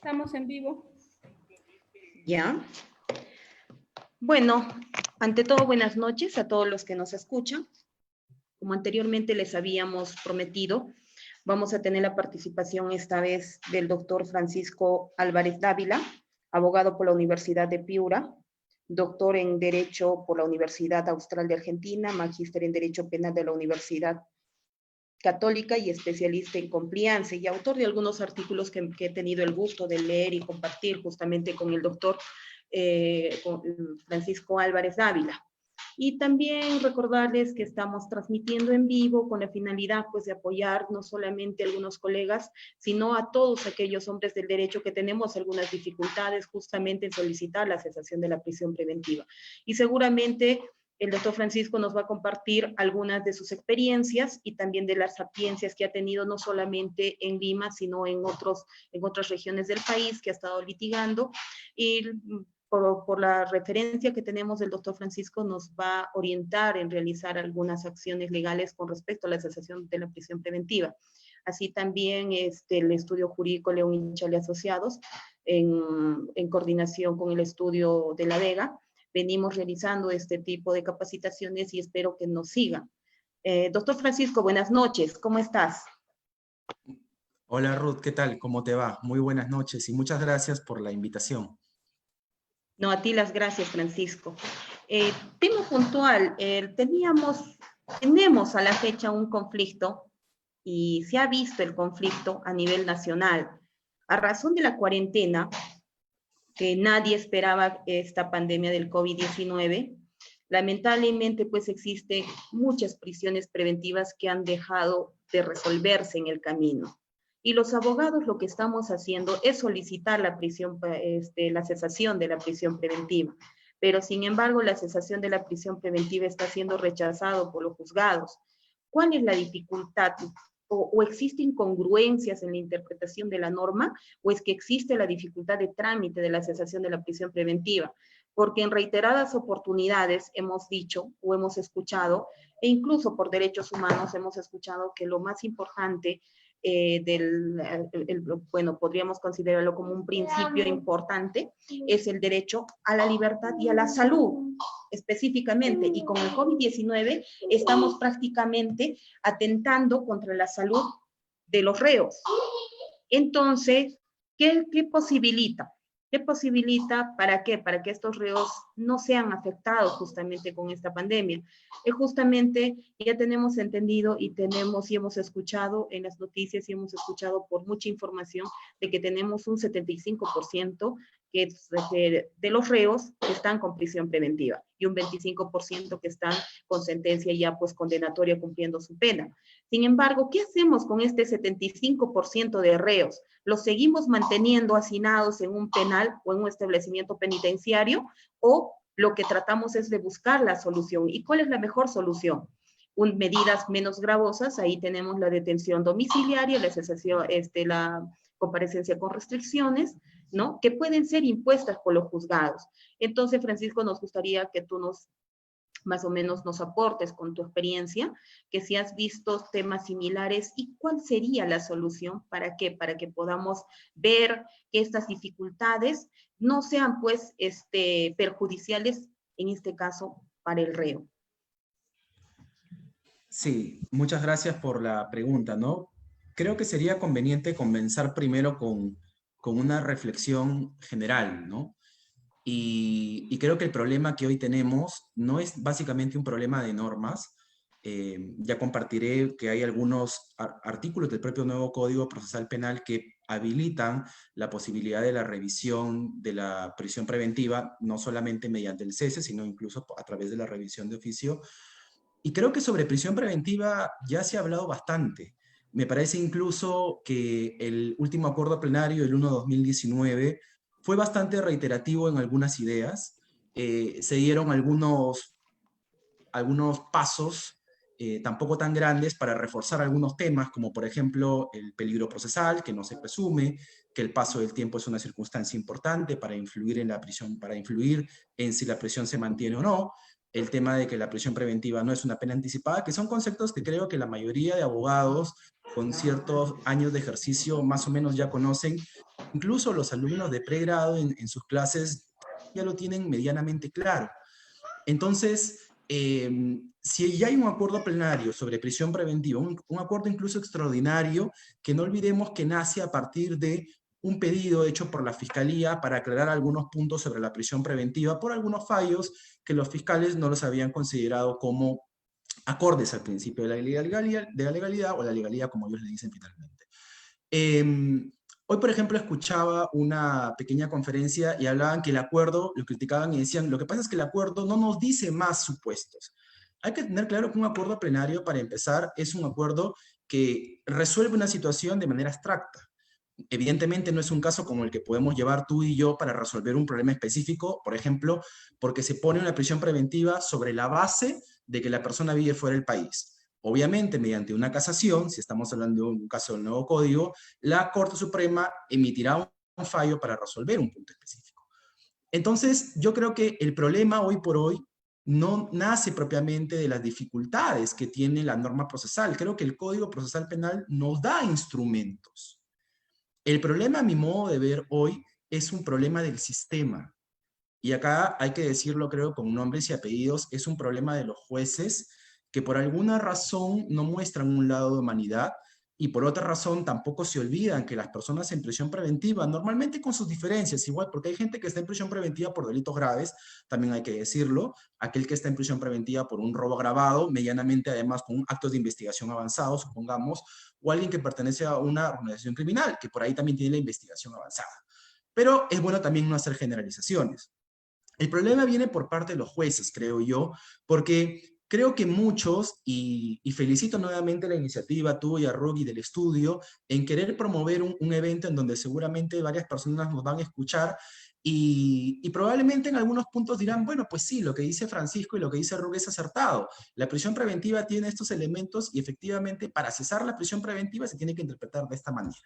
Estamos en vivo. Ya. Bueno, ante todo, buenas noches a todos los que nos escuchan. Como anteriormente les habíamos prometido, vamos a tener la participación esta vez del doctor Francisco Álvarez Dávila, abogado por la Universidad de Piura, doctor en Derecho por la Universidad Austral de Argentina, magíster en Derecho Penal de la Universidad Católica y especialista en compliance y autor de algunos artículos que he tenido el gusto de leer y compartir justamente con el doctor Francisco Álvarez Dávila. Y también recordarles que estamos transmitiendo en vivo con la finalidad pues de apoyar no solamente a algunos colegas, sino a todos aquellos hombres del derecho que tenemos algunas dificultades justamente en solicitar la cesación de la prisión preventiva. Y seguramente el doctor Francisco nos va a compartir algunas de sus experiencias y también de las sapiencias que ha tenido no solamente en Lima, sino en otras regiones del país que ha estado litigando. Y por la referencia que tenemos del doctor Francisco, nos va a orientar en realizar algunas acciones legales con respecto a la cesación de la prisión preventiva. Así también el estudio jurídico León Inchale Asociados, en coordinación con el estudio de La Vega, venimos realizando este tipo de capacitaciones y espero que nos sigan. Doctor Francisco, buenas noches, ¿cómo estás? Hola Ruth, ¿qué tal? ¿Cómo te va? Muy buenas noches y muchas gracias por la invitación. No, a ti las gracias, Francisco. Tema puntual, tenemos a la fecha un conflicto y se ha visto el conflicto a nivel nacional. A razón de la cuarentena, que nadie esperaba esta pandemia del COVID-19, lamentablemente pues existen muchas prisiones preventivas que han dejado de resolverse en el camino. Y los abogados lo que estamos haciendo es solicitar la cesación de la prisión preventiva. Pero sin embargo, la cesación de la prisión preventiva está siendo rechazado por los juzgados. ¿Cuál es la dificultad? ¿O existen incongruencias en la interpretación de la norma? ¿O es que existe la dificultad de trámite de la cesación de la prisión preventiva? Porque en reiteradas oportunidades hemos dicho o hemos escuchado, e incluso por derechos humanos hemos escuchado que lo más importante bueno, podríamos considerarlo como un principio importante, es el derecho a la libertad y a la salud, específicamente. Y con el COVID-19 estamos prácticamente atentando contra la salud de los reos. Entonces, ¿qué posibilita? ¿Qué posibilita para qué? Para que estos reos no sean afectados justamente con esta pandemia. Justamente ya tenemos entendido y hemos escuchado en las noticias y hemos escuchado por mucha información de que tenemos un 75% de los reos que están con prisión preventiva y un 25% que están con sentencia ya pues condenatoria cumpliendo su pena. Sin embargo, ¿qué hacemos con este 75% de reos? ¿Los seguimos manteniendo hacinados en un penal o en un establecimiento penitenciario? ¿O lo que tratamos es de buscar la solución? ¿Y cuál es la mejor solución? Medidas menos gravosas, ahí tenemos la detención domiciliaria, la cesación, la comparecencia con restricciones, ¿no? Que pueden ser impuestas por los juzgados. Entonces, Francisco, nos gustaría que tú más o menos nos aportes con tu experiencia, que si has visto temas similares y cuál sería la solución, ¿para qué? Para que podamos ver que estas dificultades no sean pues perjudiciales, en este caso, para el reo. Sí, muchas gracias por la pregunta, ¿no? Creo que sería conveniente comenzar primero con una reflexión general, ¿no? Y creo que el problema que hoy tenemos no es básicamente un problema de normas. Ya compartiré que hay algunos artículos del propio nuevo Código Procesal Penal que habilitan la posibilidad de la revisión de la prisión preventiva, no solamente mediante el cese, sino incluso a través de la revisión de oficio. Y creo que sobre prisión preventiva ya se ha hablado bastante. Me parece incluso que el último acuerdo plenario, el 1/2019, fue bastante reiterativo en algunas ideas. Se dieron algunos pasos, tampoco tan grandes, para reforzar algunos temas, como por ejemplo el peligro procesal, que no se presume, que el paso del tiempo es una circunstancia importante para influir en la prisión, para influir en si la prisión se mantiene o no, el tema de que la prisión preventiva no es una pena anticipada, que son conceptos que creo que la mayoría de abogados con ciertos años de ejercicio más o menos ya conocen, incluso los alumnos de pregrado en sus clases ya lo tienen medianamente claro. Entonces, si ya hay un acuerdo plenario sobre prisión preventiva, un acuerdo incluso extraordinario, que no olvidemos que nace a partir de un pedido hecho por la Fiscalía para aclarar algunos puntos sobre la prisión preventiva por algunos fallos que los fiscales no los habían considerado como acordes al principio de la legalidad o la legalidad, como ellos le dicen finalmente. Hoy, por ejemplo, escuchaba una pequeña conferencia y hablaban que el acuerdo, lo criticaban y decían, lo que pasa es que el acuerdo no nos dice más supuestos. Hay que tener claro que un acuerdo plenario, para empezar, es un acuerdo que resuelve una situación de manera abstracta. Evidentemente no es un caso como el que podemos llevar tú y yo para resolver un problema específico, por ejemplo, porque se pone una prisión preventiva sobre la base de que la persona vive fuera del país. Obviamente, mediante una casación, si estamos hablando de un caso del nuevo código, la Corte Suprema emitirá un fallo para resolver un punto específico. Entonces, yo creo que el problema hoy por hoy no nace propiamente de las dificultades que tiene la norma procesal. Creo que el Código Procesal Penal nos da instrumentos. El problema, a mi modo de ver hoy, es un problema del sistema. Y acá hay que decirlo, creo, con nombres y apellidos, es un problema de los jueces que por alguna razón no muestran un lado de humanidad y por otra razón tampoco se olvidan que las personas en prisión preventiva, normalmente con sus diferencias, igual, porque hay gente que está en prisión preventiva por delitos graves, también hay que decirlo, aquel que está en prisión preventiva por un robo agravado, medianamente además con actos de investigación avanzados, supongamos, o alguien que pertenece a una organización criminal, que por ahí también tiene la investigación avanzada. Pero es bueno también no hacer generalizaciones. El problema viene por parte de los jueces, creo yo, porque creo que muchos, y felicito nuevamente la iniciativa tuya, Ruby, del estudio, en querer promover un evento en donde seguramente varias personas nos van a escuchar y probablemente en algunos puntos dirán, bueno, pues sí, lo que dice Francisco y lo que dice Ruby es acertado. La prisión preventiva tiene estos elementos y efectivamente para cesar la prisión preventiva se tiene que interpretar de esta manera.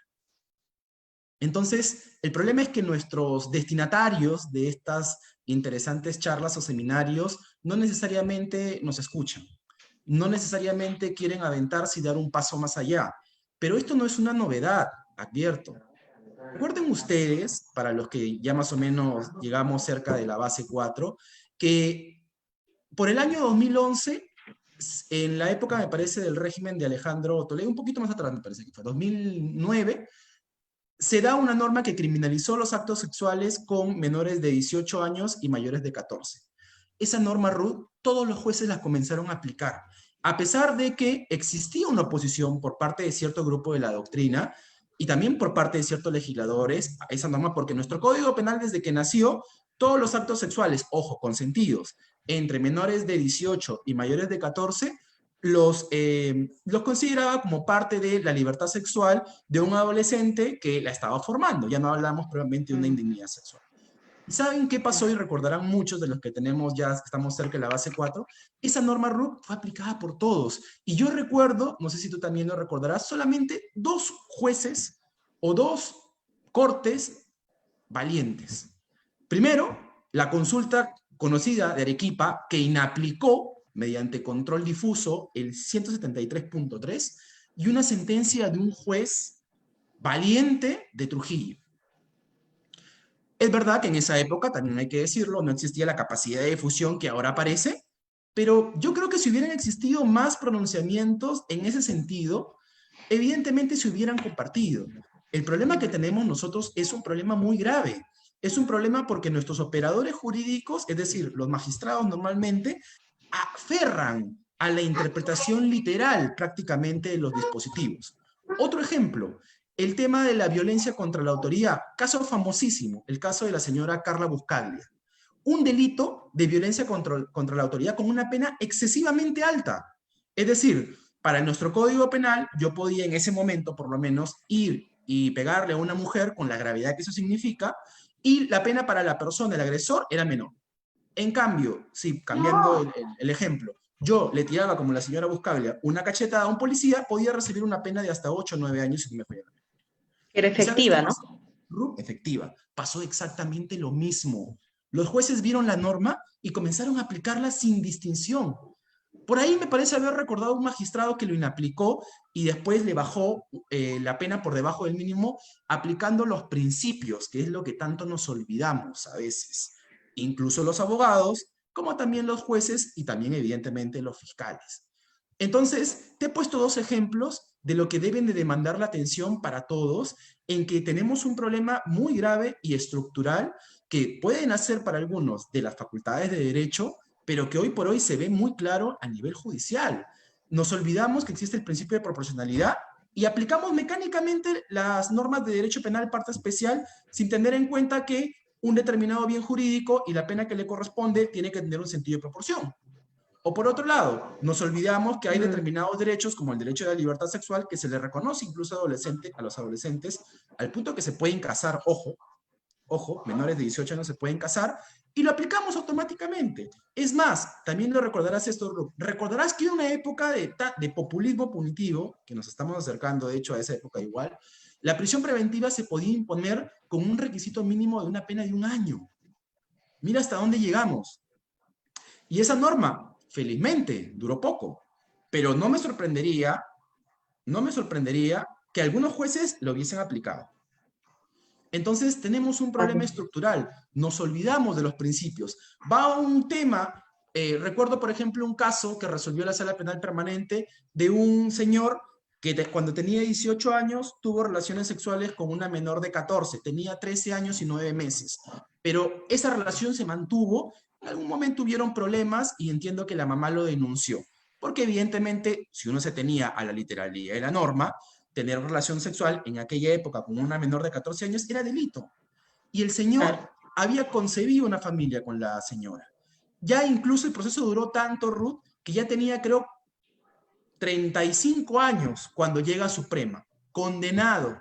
Entonces, el problema es que nuestros destinatarios de estas interesantes charlas o seminarios no necesariamente nos escuchan, no necesariamente quieren aventarse y dar un paso más allá. Pero esto no es una novedad, advierto. Recuerden ustedes, para los que ya más o menos llegamos cerca de la base 4, que por el año 2011, en la época, me parece, del régimen de Alejandro Toledo, un poquito más atrás me parece que fue, 2009, se da una norma que criminalizó los actos sexuales con menores de 18 años y mayores de 14. Esa norma, Ruth, todos los jueces la comenzaron a aplicar, a pesar de que existía una oposición por parte de cierto grupo de la doctrina y también por parte de ciertos legisladores a esa norma, porque nuestro Código Penal desde que nació, todos los actos sexuales, ojo, consentidos, entre menores de 18 y mayores de 14, los consideraba como parte de la libertad sexual de un adolescente que la estaba formando. Ya no hablamos probablemente de una indignidad sexual. ¿Y saben qué pasó? Y recordarán muchos de los que tenemos ya, estamos cerca de la base 4, esa norma RUC fue aplicada por todos. Y yo recuerdo, no sé si tú también lo recordarás, solamente 2 jueces o 2 cortes valientes. Primero, la consulta conocida de Arequipa que inaplicó mediante control difuso el 173.3 y una sentencia de un juez valiente de Trujillo. Es verdad que en esa época, también hay que decirlo, no existía la capacidad de difusión que ahora aparece, pero yo creo que si hubieran existido más pronunciamientos en ese sentido, evidentemente se hubieran compartido. El problema que tenemos nosotros es un problema muy grave. Es un problema porque nuestros operadores jurídicos, es decir, los magistrados normalmente, aferran a la interpretación literal prácticamente de los dispositivos. Otro ejemplo, el tema de la violencia contra la autoridad, caso famosísimo, el caso de la señora Carla Buscaglia. Un delito de violencia contra la autoridad con una pena excesivamente alta. Es decir, para nuestro Código Penal, yo podía en ese momento, por lo menos, ir y pegarle a una mujer con la gravedad que eso significa, y la pena para la persona, el agresor, era menor. En cambio, si cambiando el ejemplo, yo le tiraba como la señora Buscaglia una cachetada a un policía, podía recibir una pena de hasta 8 o 9 años si me fue. Era ¿Y sabes qué efectiva, ¿no? pasó? Efectiva. Pasó exactamente lo mismo. Los jueces vieron la norma y comenzaron a aplicarla sin distinción. Por ahí me parece haber recordado un magistrado que lo inaplicó y después le bajó la pena por debajo del mínimo aplicando los principios, que es lo que tanto nos olvidamos a veces. Incluso los abogados, como también los jueces y también evidentemente los fiscales. Entonces, te he puesto dos ejemplos de lo que deben de demandar la atención para todos, en que tenemos un problema muy grave y estructural que puede nacer para algunos de las facultades de derecho, pero que hoy por hoy se ve muy claro a nivel judicial. Nos olvidamos que existe el principio de proporcionalidad y aplicamos mecánicamente las normas de derecho penal parte especial sin tener en cuenta que un determinado bien jurídico y la pena que le corresponde tiene que tener un sentido de proporción. O por otro lado, nos olvidamos que hay determinados derechos, como el derecho de la libertad sexual, que se le reconoce incluso a los adolescentes, al punto que se pueden casar, ojo, menores de 18 años se pueden casar, y lo aplicamos automáticamente. Es más, también lo recordarás esto, recordarás que en una época de populismo punitivo, que nos estamos acercando de hecho a esa época igual, la prisión preventiva se podía imponer con un requisito mínimo de una pena de 1 año. Mira hasta dónde llegamos. Y esa norma, felizmente, duró poco, pero no me sorprendería que algunos jueces lo hubiesen aplicado. Entonces tenemos un problema estructural, nos olvidamos de los principios. Va a un tema, recuerdo por ejemplo un caso que resolvió la Sala Penal Permanente de un señor que cuando tenía 18 años tuvo relaciones sexuales con una menor de 14, tenía 13 años y 9 meses, pero esa relación se mantuvo, en algún momento hubieron problemas y entiendo que la mamá lo denunció, porque evidentemente si uno se tenía a la literalidad de la norma, tener relación sexual en aquella época con una menor de 14 años era delito. Y el señor había concebido una familia con la señora. Ya incluso el proceso duró tanto, Ruth, que ya tenía, creo, 35 años cuando llega a Suprema, condenado.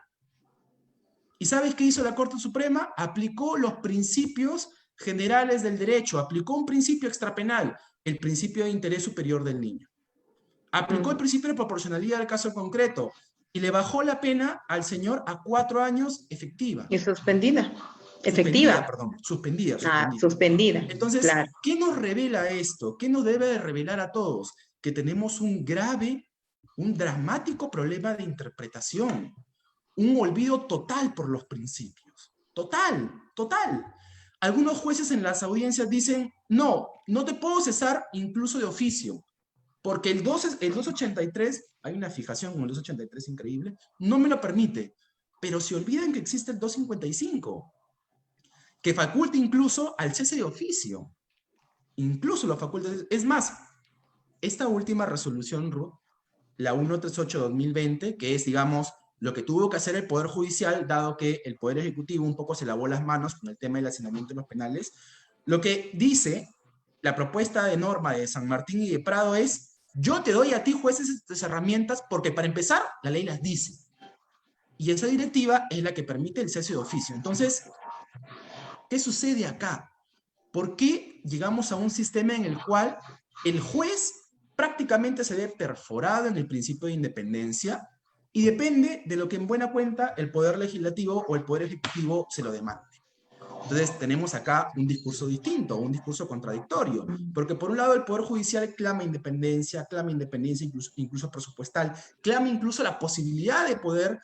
¿Y sabes qué hizo la Corte Suprema? Aplicó los principios generales del derecho, aplicó un principio extrapenal, el principio de interés superior del niño. Aplicó el principio de proporcionalidad al caso concreto y le bajó la pena al señor a 4 años efectiva. Y suspendida. Suspendida, perdón, suspendida. Suspendida, Entonces, claro. ¿qué nos revela esto? ¿Qué nos debe de revelar a todos? Que tenemos un grave, un dramático problema de interpretación, un olvido total por los principios. Total, total. Algunos jueces en las audiencias dicen, no, no te puedo cesar incluso de oficio, porque el 283, hay una fijación con el 283 increíble, no me lo permite, pero se olvidan que existe el 255, que faculta incluso al cese de oficio. Incluso lo faculta. Es más, esta última resolución, Ruth, la 138-2020, que es, digamos, lo que tuvo que hacer el Poder Judicial, dado que el Poder Ejecutivo un poco se lavó las manos con el tema del hacinamiento de los penales, lo que dice la propuesta de norma de San Martín y de Prado es, yo te doy a ti, jueces, estas herramientas, porque para empezar, la ley las dice. Y esa directiva es la que permite el cese de oficio. Entonces, ¿qué sucede acá? ¿Por qué llegamos a un sistema en el cual el juez prácticamente se ve perforado en el principio de independencia y depende de lo que en buena cuenta el Poder Legislativo o el Poder Ejecutivo se lo demande? Entonces tenemos acá un discurso distinto, un discurso contradictorio, porque por un lado el Poder Judicial clama independencia incluso presupuestal, clama incluso la posibilidad de poder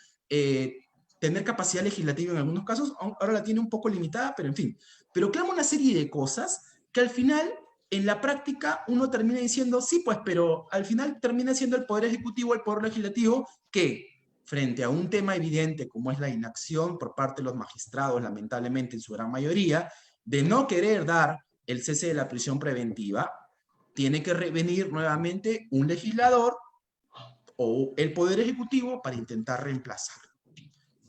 tener capacidad legislativa en algunos casos, ahora la tiene un poco limitada, pero en fin, pero clama una serie de cosas que al final, en la práctica, uno termina diciendo, sí, pues, pero al final termina siendo el Poder Ejecutivo, el Poder Legislativo, que frente a un tema evidente como es la inacción por parte de los magistrados, lamentablemente en su gran mayoría, de no querer dar el cese de la prisión preventiva, tiene que venir nuevamente un legislador o el Poder Ejecutivo para intentar reemplazar.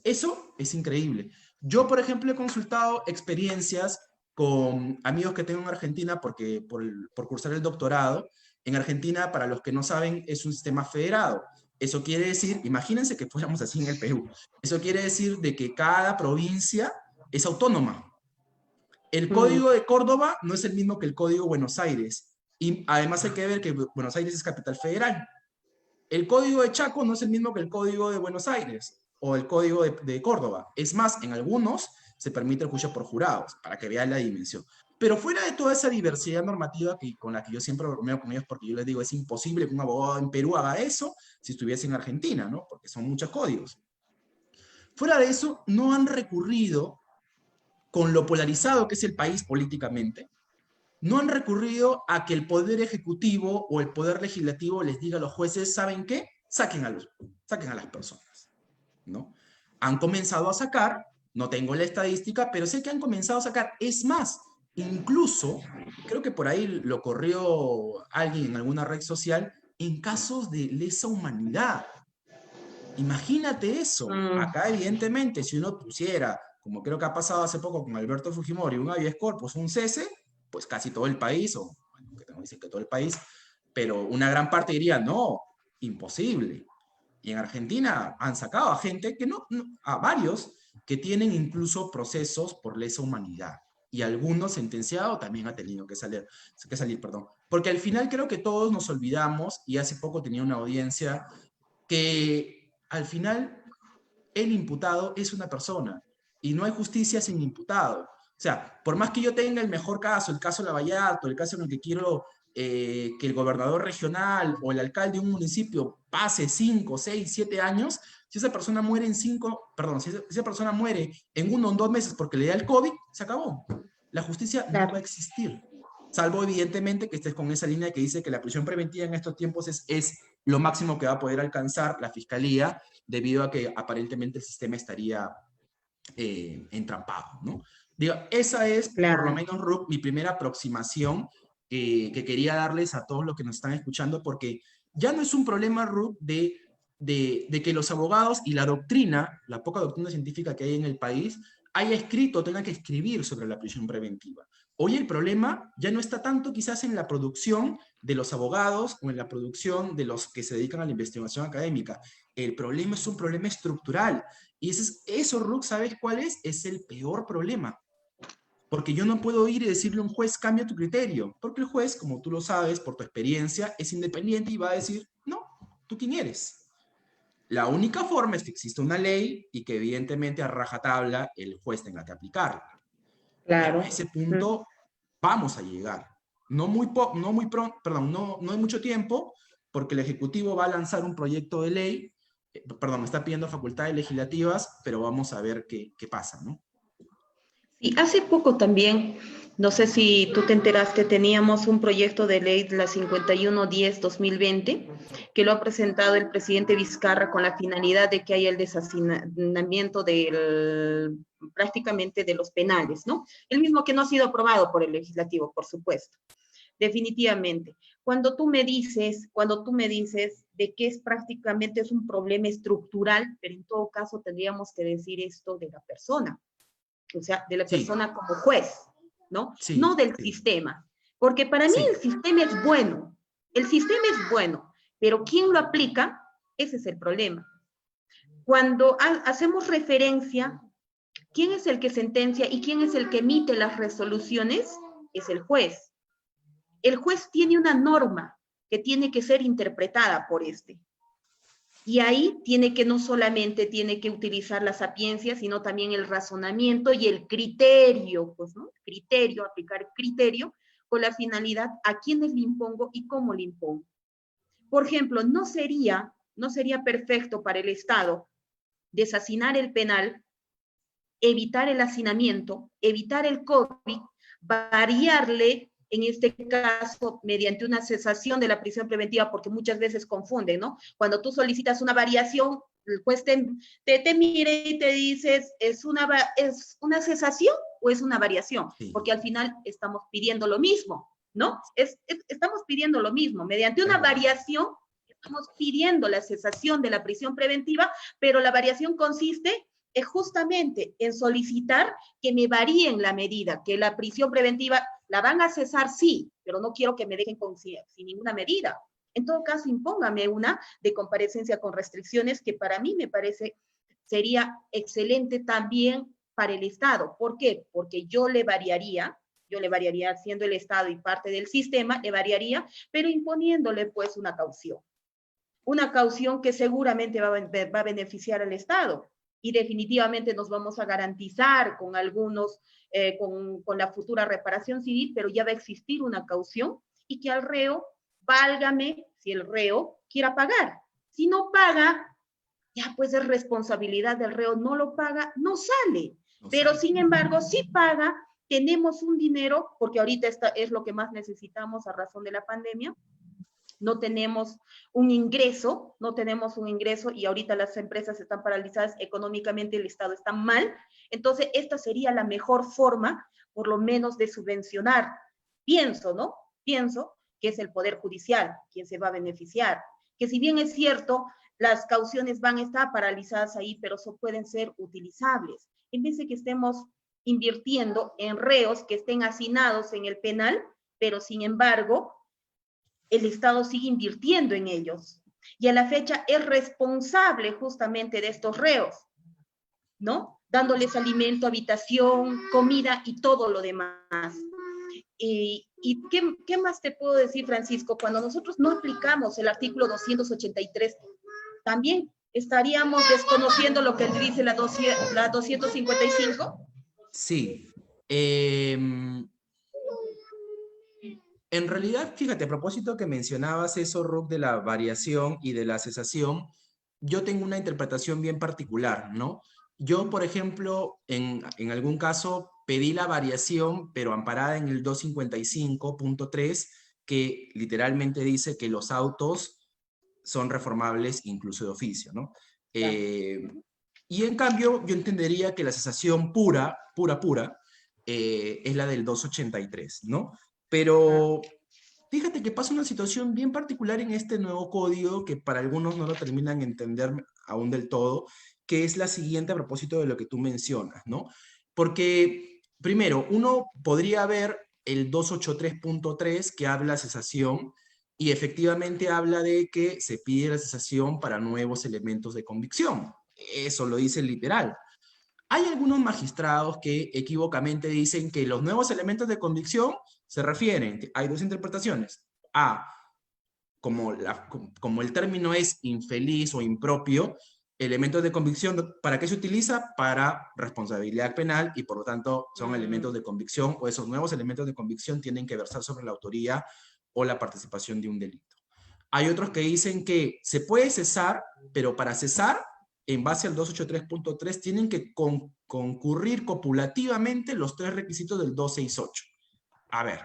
Eso es increíble. Yo, por ejemplo, he consultado experiencias con amigos que tengo en Argentina porque por cursar el doctorado. En Argentina, para los que no saben, es un sistema federado. Eso quiere decir, imagínense que fuéramos así en el Perú. Eso quiere decir de que cada provincia es autónoma. El código de Córdoba no es el mismo que el código de Buenos Aires. Y además hay que ver que Buenos Aires es capital federal. El código de Chaco no es el mismo que el código de Buenos Aires o el código de Córdoba. Es más, en algunos se permite el juicio por jurados, para que vean la dimensión. Pero fuera de toda esa diversidad normativa con la que yo siempre bromeo con ellos, porque yo les digo, es imposible que un abogado en Perú haga eso si estuviese en Argentina, ¿no? Porque son muchos códigos. Fuera de eso, no han recurrido, con lo polarizado que es el país políticamente, no han recurrido a que el Poder Ejecutivo o el Poder Legislativo les diga a los jueces, ¿saben qué? Saquen a las personas, ¿no? Han comenzado a sacar, no tengo la estadística, pero sé que han comenzado a sacar. Es más, incluso, creo que por ahí lo corrió alguien en alguna red social, en casos de lesa humanidad. Imagínate eso. Mm, Acá, evidentemente, si uno pusiera, como creo que ha pasado hace poco con Alberto Fujimori, un habeas corpus, un cese, pues casi todo el país, o bueno, que no dicen que todo el país, pero una gran parte diría, no, imposible. Y en Argentina han sacado a gente que a varios que tienen incluso procesos por lesa humanidad. Y algunos sentenciados también ha tenido que salir, perdón. Porque al final creo que todos nos olvidamos, y hace poco tenía una audiencia, que al final el imputado es una persona y no hay justicia sin imputado. O sea, por más que yo tenga el mejor caso, el caso Lavallato, el caso en el que quiero que el gobernador regional o el alcalde de un municipio pase 5, 6, 7 años, si esa persona muere en 5, perdón, si esa persona muere en 1 o 2 meses porque le da el COVID, se acabó. La justicia no va a claro. existir. Salvo evidentemente que estés con esa línea que dice que la prisión preventiva en estos tiempos es lo máximo que va a poder alcanzar la fiscalía debido a que aparentemente el sistema estaría entrampado, ¿no? Digo, esa es, por lo Claro. menos, Ruth, mi primera aproximación que quería darles a todos los que nos están escuchando, porque ya no es un problema, Ruth, de que los abogados y la doctrina, la poca doctrina científica que hay en el país, haya escrito, tenga que escribir sobre la prisión preventiva. Hoy el problema ya no está tanto quizás en la producción de los abogados o en la producción de los que se dedican a la investigación académica. El problema es un problema estructural. Y eso, Ruth, ¿sabes cuál es? Es el peor problema. Porque yo no puedo ir y decirle a un juez, cambia tu criterio. Porque el juez, como tú lo sabes, por tu experiencia, es independiente y va a decir, no, ¿tú quién eres? La única forma es que exista una ley y que evidentemente a rajatabla el juez tenga que aplicarla. Pero a Claro. ese Mm. punto vamos a llegar. No muy pronto, perdón, no hay mucho tiempo, porque el Ejecutivo va a lanzar un proyecto de ley, perdón, está pidiendo facultades legislativas, pero vamos a ver qué pasa, ¿no? Y hace poco también, no sé si tú te enteraste, teníamos un proyecto de ley, la 5110-2020, que lo ha presentado el presidente Vizcarra con la finalidad de que haya el deshacinamiento prácticamente de los penales, ¿no? El mismo que no ha sido aprobado por el legislativo, por supuesto. Definitivamente. Cuando tú me dices de que es prácticamente es un problema estructural, pero en todo caso tendríamos que decir esto de la persona, o sea, de la Sí, persona como juez, ¿no? No sí, del sí, sistema, porque para mí el sí, sistema es bueno, el sistema es bueno, pero ¿quién lo aplica? Ese es el problema. Cuando hacemos referencia, ¿quién es el que sentencia y quién es el que emite las resoluciones? Es el juez. El juez tiene una norma que tiene que ser interpretada por este. Y ahí tiene que no solamente tiene que utilizar la sapiencia, sino también el razonamiento y el criterio, pues, ¿no? Criterio, aplicar criterio con la finalidad a quiénes le impongo y cómo le impongo. Por ejemplo, no sería perfecto para el Estado deshacinar el penal, evitar el hacinamiento, evitar el COVID, variarle, en este caso, mediante una cesación de la prisión preventiva, porque muchas veces confunden, ¿no? Cuando tú solicitas una variación, el juez te mire y te dices, ¿es una cesación o es una variación? sí, Porque al final estamos pidiendo lo mismo, ¿no? Estamos pidiendo lo mismo. Mediante es una verdad. variación, estamos pidiendo la cesación de la prisión preventiva, pero la variación consiste es justamente en solicitar que me varíen la medida, que la prisión preventiva la van a cesar, sí, pero no quiero que me dejen sin ninguna medida. En todo caso, impóngame una de comparecencia con restricciones que para mí me parece sería excelente también para el Estado. ¿Por qué? Porque yo le variaría siendo el Estado y parte del sistema, le variaría, pero imponiéndole pues una caución que seguramente va a beneficiar al Estado. y definitivamente nos vamos a garantizar con algunos, con la futura reparación civil, pero ya va a existir una caución y que al reo, válgame si el reo quiera pagar. Si no paga, ya pues es responsabilidad del reo, no lo paga, no sale. No Pero sale. sin embargo, si paga, tenemos un dinero, porque ahorita es lo que más necesitamos a razón de la pandemia, no tenemos un ingreso, no tenemos un ingreso y ahorita las empresas están paralizadas económicamente, el Estado está mal. Entonces, esta sería la mejor forma, por lo menos, de subvencionar. Pienso, ¿no? Pienso que es el Poder Judicial quien se va a beneficiar. Que si bien es cierto, las cauciones van a estar paralizadas ahí, pero pueden ser utilizables. En vez de que estemos invirtiendo en reos que estén hacinados en el penal, pero sin embargo, el Estado sigue invirtiendo en ellos. Y a la fecha es responsable justamente de estos reos, ¿no? Dándoles alimento, habitación, comida y todo lo demás. ¿Y qué más te puedo decir, Francisco? Cuando nosotros no aplicamos el artículo 283, también estaríamos desconociendo lo que dice la 255. Sí. En realidad, fíjate, a propósito que mencionabas eso, Rook, de la variación y de la cesación, yo tengo una interpretación bien particular, ¿no? Yo, por ejemplo, en algún caso pedí la variación, pero amparada en el 255.3, que literalmente dice que los autos son reformables incluso de oficio, ¿no? Claro. Y en cambio, yo entendería que la cesación pura, es la del 283, ¿no? Pero fíjate que pasa una situación bien particular en este nuevo código que para algunos no lo terminan de entender aún del todo, que es la siguiente a propósito de lo que tú mencionas, ¿no? Porque, primero, uno podría ver el 283.3 que habla de cesación y efectivamente habla de que se pide la cesación para nuevos elementos de convicción. Eso lo dice literal. Hay algunos magistrados que equívocamente dicen que los nuevos elementos de convicción se refieren, hay dos interpretaciones. A, como el término es infeliz o impropio, elementos de convicción, ¿para qué se utiliza? Para responsabilidad penal y por lo tanto son elementos de convicción o esos nuevos elementos de convicción tienen que versar sobre la autoría o la participación de un delito. Hay otros que dicen que se puede cesar, pero para cesar, en base al 283.3, tienen que concurrir copulativamente los tres requisitos del 268. A ver.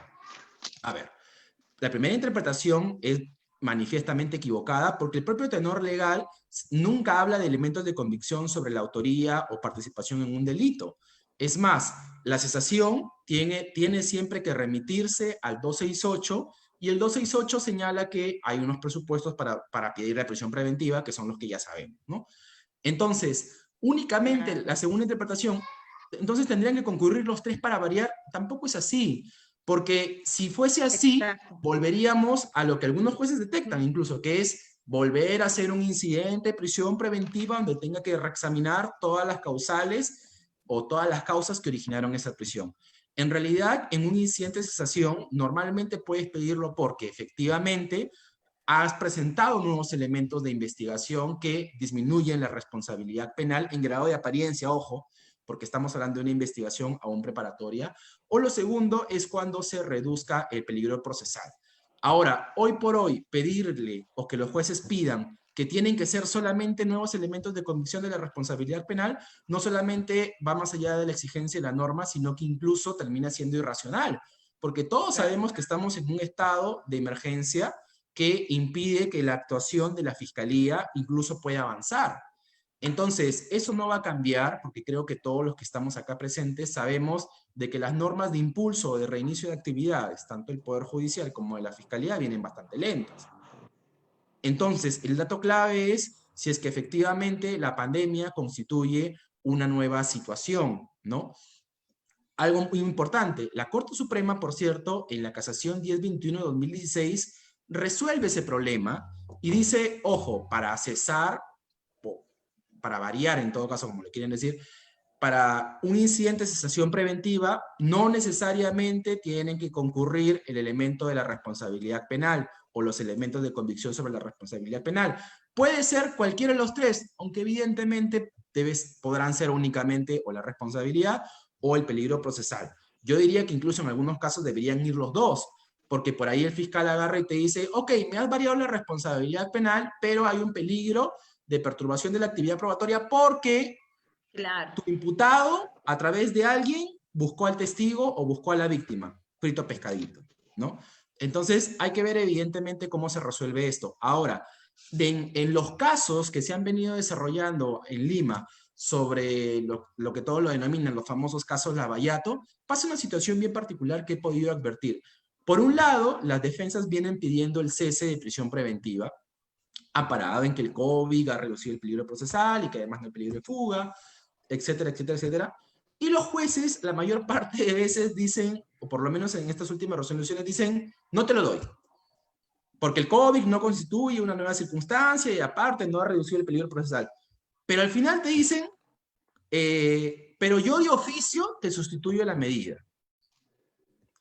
La primera interpretación es manifiestamente equivocada porque el propio tenor legal nunca habla de elementos de convicción sobre la autoría o participación en un delito. Es más, la cesación tiene siempre que remitirse al 268 y el 268 señala que hay unos presupuestos para pedir la prisión preventiva, que son los que ya sabemos, ¿no? Entonces, únicamente la segunda interpretación, entonces tendrían que concurrir los tres para variar, tampoco es así, porque si fuese así, Exacto. volveríamos a lo que algunos jueces detectan incluso, que es volver a hacer un incidente de prisión preventiva donde tenga que reexaminar todas las causales o todas las causas que originaron esa prisión. En realidad, en un incidente de cesación, normalmente puedes pedirlo porque efectivamente has presentado nuevos elementos de investigación que disminuyen la responsabilidad penal en grado de apariencia, ojo, porque estamos hablando de una investigación aún preparatoria, o lo segundo es cuando se reduzca el peligro procesal. Ahora, hoy por hoy, pedirle o que los jueces pidan que tienen que ser solamente nuevos elementos de convicción de la responsabilidad penal, no solamente va más allá de la exigencia de la norma, sino que incluso termina siendo irracional, porque todos sabemos que estamos en un estado de emergencia que impide que la actuación de la Fiscalía incluso pueda avanzar. Entonces, eso no va a cambiar porque creo que todos los que estamos acá presentes sabemos de que las normas de impulso o de reinicio de actividades, tanto el Poder Judicial como de la Fiscalía, vienen bastante lentas. Entonces, el dato clave es si es que efectivamente la pandemia constituye una nueva situación, ¿no? Algo muy importante, la Corte Suprema, por cierto, en la casación 1021 de 2016, resuelve ese problema y dice, ojo, para cesar, para variar en todo caso, como le quieren decir, para un incidente de cesación preventiva, no necesariamente tienen que concurrir el elemento de la responsabilidad penal o los elementos de convicción sobre la responsabilidad penal. Puede ser cualquiera de los tres, aunque evidentemente podrán ser únicamente o la responsabilidad o el peligro procesal. Yo diría que incluso en algunos casos deberían ir los dos, porque por ahí el fiscal agarra y te dice, ok, me has variado la responsabilidad penal, pero hay un peligro de perturbación de la actividad probatoria porque Claro. tu imputado, a través de alguien, buscó al testigo o buscó a la víctima, frito pescadito, ¿no? Entonces, hay que ver evidentemente cómo se resuelve esto. Ahora, en los casos que se han venido desarrollando en Lima sobre lo que todos lo denominan los famosos casos Lavallato, pasa una situación bien particular que he podido advertir. Por un lado, las defensas vienen pidiendo el cese de prisión preventiva, amparado en que el COVID ha reducido el peligro procesal y que además no hay peligro de fuga, etcétera, etcétera, etcétera. Y los jueces, la mayor parte de veces dicen, o por lo menos en estas últimas resoluciones dicen, no te lo doy, porque el COVID no constituye una nueva circunstancia y aparte no ha reducido el peligro procesal. Pero al final te dicen, pero yo de oficio te sustituyo la medida.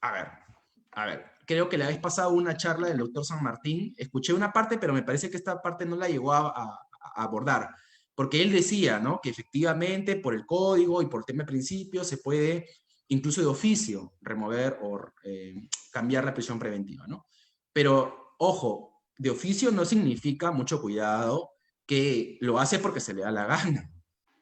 A ver, creo que la vez pasada una charla del doctor San Martín, escuché una parte, pero me parece que esta parte no la llegó a abordar, porque él decía, ¿no? Que efectivamente por el código y por el tema de principios se puede incluso de oficio remover o cambiar la prisión preventiva, ¿no? Pero, ojo, de oficio no significa, mucho cuidado, que lo hace porque se le da la gana.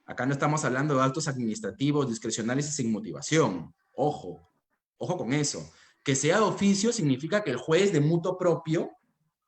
Acá no estamos hablando de actos administrativos, discrecionales y sin motivación. Ojo, ojo con eso. Que sea de oficio significa que el juez de mutuo propio,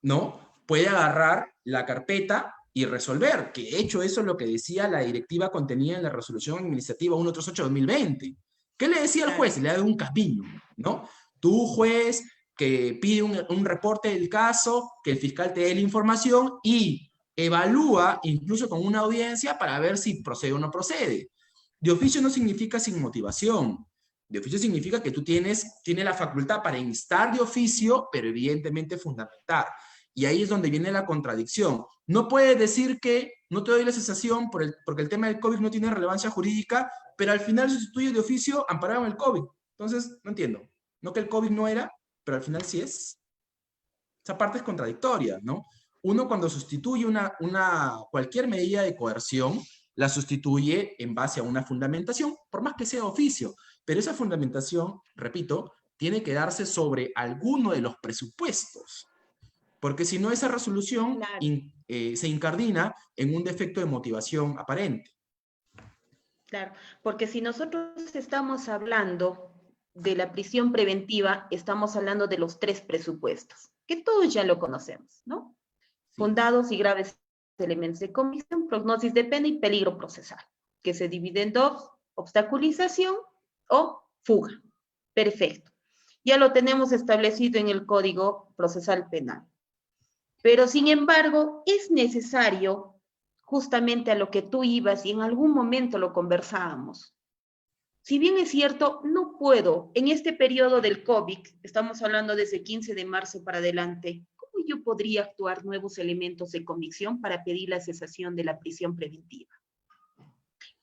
¿no? Puede agarrar la carpeta y resolver, que de hecho eso es lo que decía la directiva contenida en la resolución administrativa 138/2020. ¿Qué le decía al juez? Le da un camino, ¿no? Tú, juez, que pide un reporte del caso, que el fiscal te dé la información y evalúa incluso con una audiencia para ver si procede o no procede. De oficio no significa sin motivación. De oficio significa que tú tienes la facultad para instar de oficio, pero evidentemente fundamentar. Y ahí es donde viene la contradicción. No puedes decir que no te doy la cesación porque el tema del COVID no tiene relevancia jurídica, pero al final sustituye de oficio amparado en el COVID. Entonces, no entiendo. No que el COVID no era, pero al final sí es. Esa parte es contradictoria, ¿no? Uno cuando sustituye cualquier medida de coerción, la sustituye en base a una fundamentación, por más que sea oficio. Pero esa fundamentación, repito, tiene que darse sobre alguno de los presupuestos. Porque si no, esa resolución se incardina en un defecto de motivación aparente. Claro, porque si nosotros estamos hablando de la prisión preventiva, estamos hablando de los 3 presupuestos, que todos ya lo conocemos, ¿no? Sí. Fundados y graves elementos de comisión, prognosis de pena y peligro procesal, que se divide en 2, obstaculización o fuga. Perfecto. Ya lo tenemos establecido en el Código Procesal Penal. Pero, sin embargo, es necesario, justamente a lo que tú ibas y en algún momento lo conversábamos. Si bien es cierto, no puedo, en este periodo del COVID, estamos hablando desde 15 de marzo para adelante, ¿cómo yo podría actuar nuevos elementos de convicción para pedir la cesación de la prisión preventiva?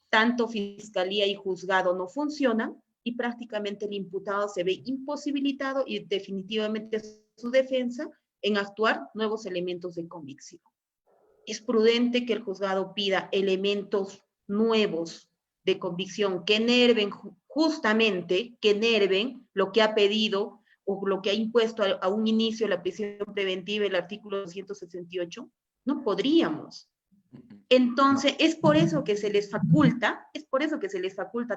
Tanto fiscalía y juzgado no funcionan y prácticamente el imputado se ve imposibilitado y definitivamente su defensa en actuar nuevos elementos de convicción. Es prudente que el juzgado pida elementos nuevos de convicción que enerven justamente, que enerven lo que ha pedido o lo que ha impuesto a un inicio la prisión preventiva, el artículo 268. No podríamos. Entonces, es por eso que se les faculta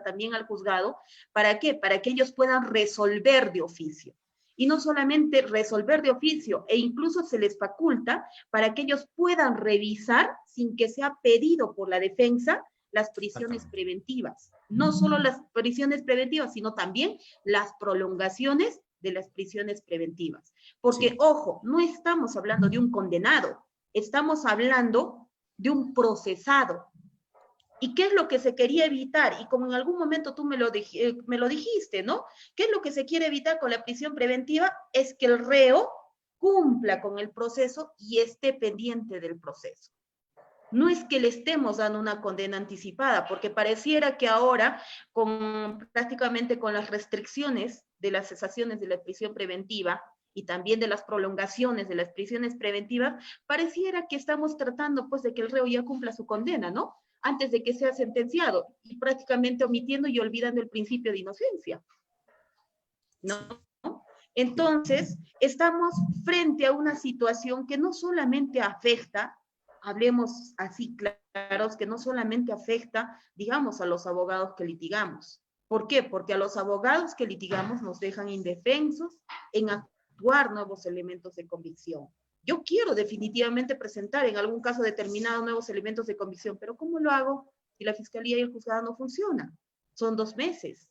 también al juzgado. ¿Para qué? Para que ellos puedan resolver de oficio. Y no solamente resolver de oficio, e incluso se les faculta para que ellos puedan revisar, sin que sea pedido por la defensa, las prisiones preventivas. No solo las prisiones preventivas, sino también las prolongaciones de las prisiones preventivas. Porque, sí, ojo, no estamos hablando de un condenado, estamos hablando de un procesado. ¿Y qué es lo que se quería evitar? Y como en algún momento tú me lo dijiste, ¿no? ¿Qué es lo que se quiere evitar con la prisión preventiva? Es que el reo cumpla con el proceso y esté pendiente del proceso. No es que le estemos dando una condena anticipada, porque pareciera que ahora, prácticamente con las restricciones de las cesaciones de la prisión preventiva y también de las prolongaciones de las prisiones preventivas, pareciera que estamos tratando pues de que el reo ya cumpla su condena, ¿no? antes de que sea sentenciado, y prácticamente omitiendo y olvidando el principio de inocencia, ¿no? Entonces, estamos frente a una situación que no solamente afecta, hablemos así claros, que no solamente afecta, digamos, a los abogados que litigamos. ¿Por qué? Porque a los abogados que litigamos nos dejan indefensos en actuar nuevos elementos de convicción. Yo quiero definitivamente presentar en algún caso determinado nuevos elementos de convicción, pero ¿cómo lo hago si la fiscalía y el juzgado no funcionan? Son 2 meses.